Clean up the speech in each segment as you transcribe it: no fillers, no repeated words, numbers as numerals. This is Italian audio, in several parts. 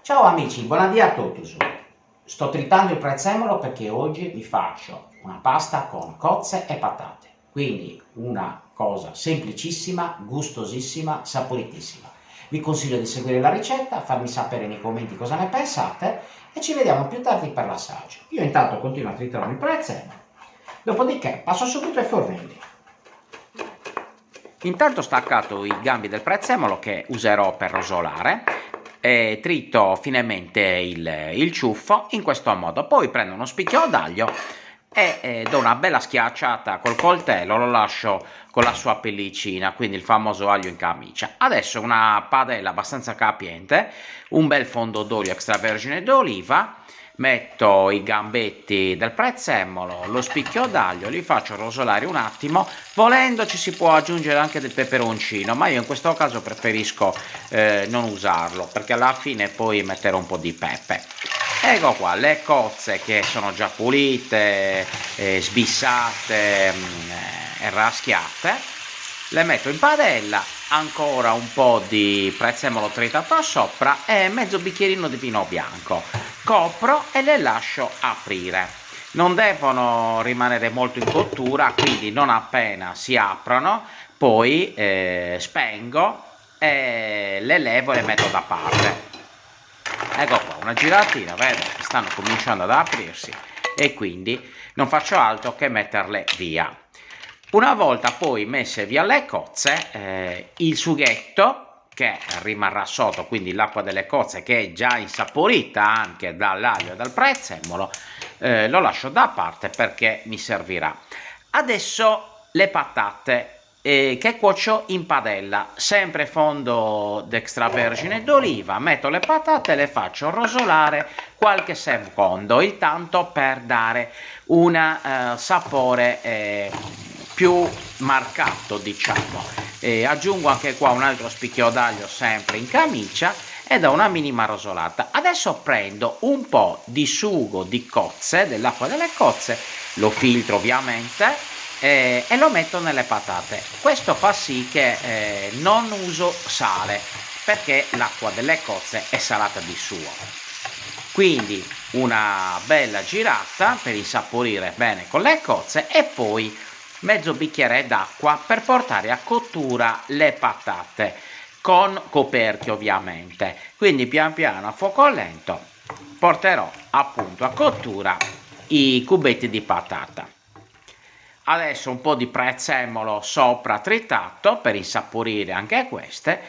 Ciao amici, buonasera a tutti. Sto tritando il prezzemolo perché oggi vi faccio una pasta con cozze e patate. Quindi una cosa semplicissima, gustosissima, saporitissima. Vi consiglio di seguire la ricetta, farmi sapere nei commenti cosa ne pensate e ci vediamo più tardi per l'assaggio. Io intanto continuo a triturare il prezzemolo, dopodiché passo subito ai fornelli. Intanto ho staccato i gambi del prezzemolo che userò per rosolare e trito finemente il ciuffo in questo modo. Poi prendo uno spicchio d'aglio e do una bella schiacciata col coltello, lo lascio con la sua pellicina, quindi il famoso aglio in camicia. Adesso una padella abbastanza capiente, un bel fondo d'olio extravergine d'oliva, metto i gambetti del prezzemolo, lo spicchio d'aglio, li faccio rosolare un attimo. Volendo ci si può aggiungere anche del peperoncino, ma io in questo caso preferisco non usarlo, perché alla fine poi metterò un po' di pepe. Ecco qua le cozze che sono già pulite, sbissate e raschiate, le metto in padella, ancora un po' di prezzemolo tritato sopra e mezzo bicchierino di vino bianco. Copro e le lascio aprire. Non devono rimanere molto in cottura, quindi non appena si aprono, poi spengo e le levo e le metto da parte. Ecco qua, una giratina, vedo che stanno cominciando ad aprirsi e quindi non faccio altro che metterle via. Una volta poi messe via le cozze, il sughetto che rimarrà sotto, quindi l'acqua delle cozze che è già insaporita anche dall'aglio e dal prezzemolo, lo lascio da parte perché mi servirà. Adesso le patate che cuocio in padella, sempre fondo d'extravergine d'oliva, metto le patate e le faccio rosolare qualche secondo, il tanto per dare un sapore più marcato, diciamo. Aggiungo anche qua un altro spicchio d'aglio sempre in camicia e do una minima rosolata. Adesso prendo un po' di sugo di cozze, dell'acqua delle cozze, lo filtro ovviamente e lo metto nelle patate. Questo fa sì che non uso sale perché l'acqua delle cozze è salata di suo. Quindi una bella girata per insaporire bene con le cozze e poi mezzo bicchiere d'acqua per portare a cottura le patate con coperchio ovviamente. Quindi pian piano a fuoco lento porterò appunto a cottura i cubetti di patata. Adesso un po' di prezzemolo sopra tritato per insaporire anche queste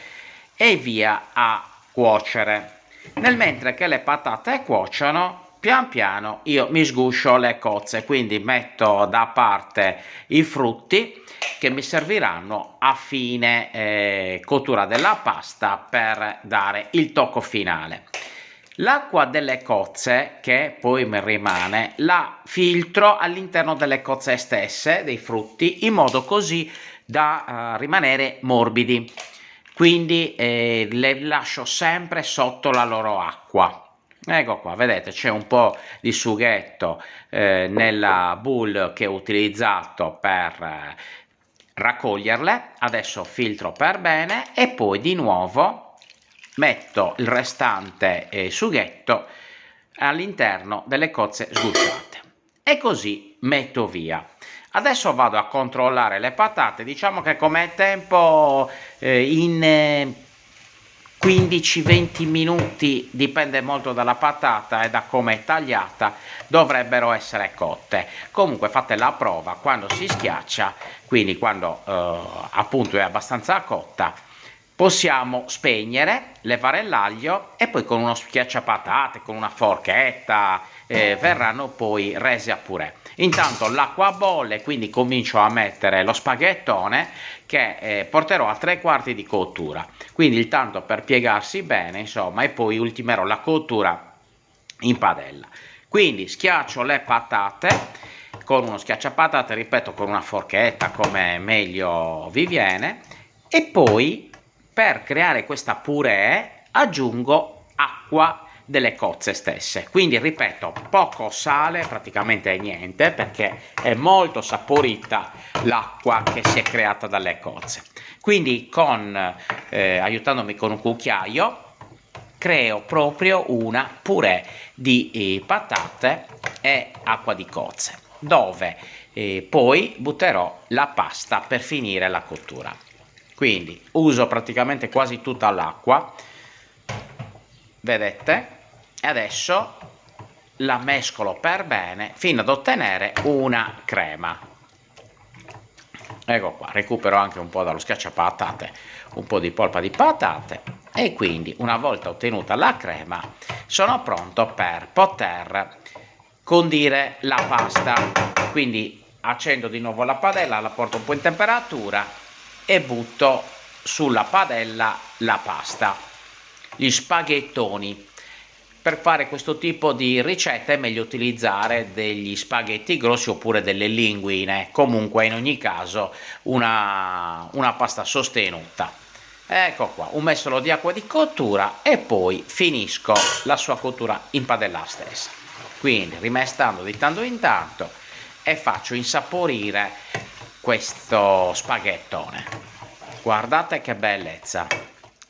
e via a cuocere. Nel mentre che le patate cuociono, pian piano io mi sguscio le cozze, quindi metto da parte i frutti che mi serviranno a fine cottura della pasta per dare il tocco finale. L'acqua delle cozze che poi mi rimane la filtro all'interno delle cozze stesse, dei frutti, in modo così da rimanere morbidi. Quindi le lascio sempre sotto la loro acqua. Ecco qua, vedete, c'è un po' di sughetto nella bowl che ho utilizzato per raccoglierle. Adesso filtro per bene e poi di nuovo metto il restante sughetto all'interno delle cozze sgusciate e così metto via. Adesso vado a controllare le patate, diciamo che come tempo in 15-20 minuti, dipende molto dalla patata e da come è tagliata, dovrebbero essere cotte. Comunque fate la prova quando si schiaccia, quindi quando appunto è abbastanza cotta. Possiamo spegnere, levare l'aglio e poi con uno schiacciapatate, con una forchetta, verranno poi rese a purè. Intanto l'acqua bolle, quindi comincio a mettere lo spaghettone che porterò a 3/4 di cottura. Quindi il tanto per piegarsi bene, insomma, e poi ultimerò la cottura in padella. Quindi schiaccio le patate con uno schiacciapatate, ripeto, con una forchetta come meglio vi viene, e poi per creare questa purè aggiungo acqua delle cozze stesse, quindi ripeto, poco sale, praticamente niente, perché è molto saporita l'acqua che si è creata dalle cozze. Quindi aiutandomi con un cucchiaio creo proprio una purè di patate e acqua di cozze, dove poi butterò la pasta per finire la cottura. Quindi uso praticamente quasi tutta l'acqua, vedete? E adesso la mescolo per bene fino ad ottenere una crema. Ecco qua, recupero anche un po' dallo schiacciapatate, un po' di polpa di patate, e quindi una volta ottenuta la crema sono pronto per poter condire la pasta. Quindi accendo di nuovo la padella, la porto un po' in temperatura e butto sulla padella la pasta, gli spaghettoni. Per fare questo tipo di ricetta è meglio utilizzare degli spaghetti grossi oppure delle linguine, comunque in ogni caso una pasta sostenuta. Ecco qua, un mestolo di acqua di cottura e poi finisco la sua cottura in padella stessa. Quindi rimestando di tanto in tanto e faccio insaporire questo spaghettone. Guardate che bellezza,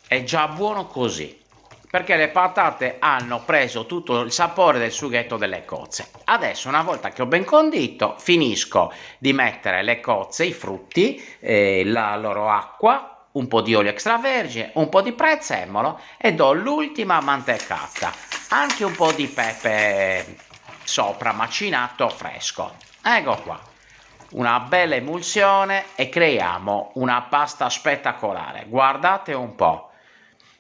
è già buono così, perché le patate hanno preso tutto il sapore del sughetto delle cozze. Adesso, una volta che ho ben condito, finisco di mettere le cozze, i frutti, la loro acqua, un po' di olio extravergine, un po' di prezzemolo e do l'ultima mantecata, anche un po' di pepe sopra macinato fresco. Ecco qua, una bella emulsione e creiamo una pasta spettacolare. Guardate un po'.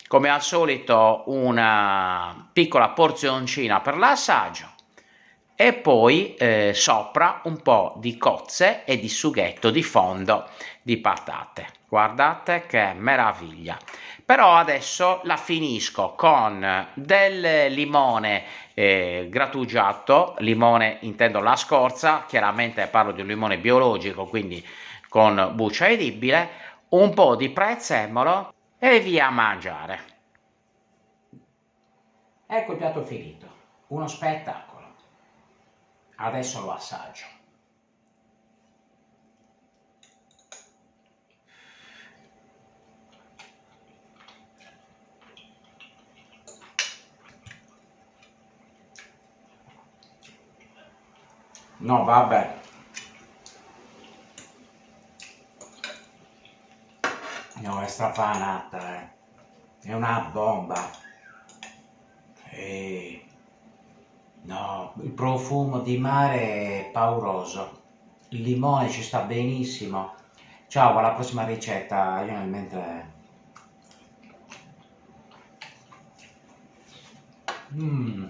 Come al solito una piccola porzioncina per l'assaggio e poi sopra un po' di cozze e di sughetto di fondo di patate. Guardate che meraviglia. Però adesso la finisco con del limone grattugiato, limone intendo la scorza, chiaramente parlo di un limone biologico, quindi con buccia edibile, un po' di prezzemolo e via a mangiare. Ecco il piatto finito, uno spettacolo. Adesso lo assaggio. No, vabbè. No, è strafanata, eh. È una bomba. No, il profumo di mare è pauroso. Il limone ci sta benissimo. Ciao, alla prossima ricetta. Io nel mentre... Mmm.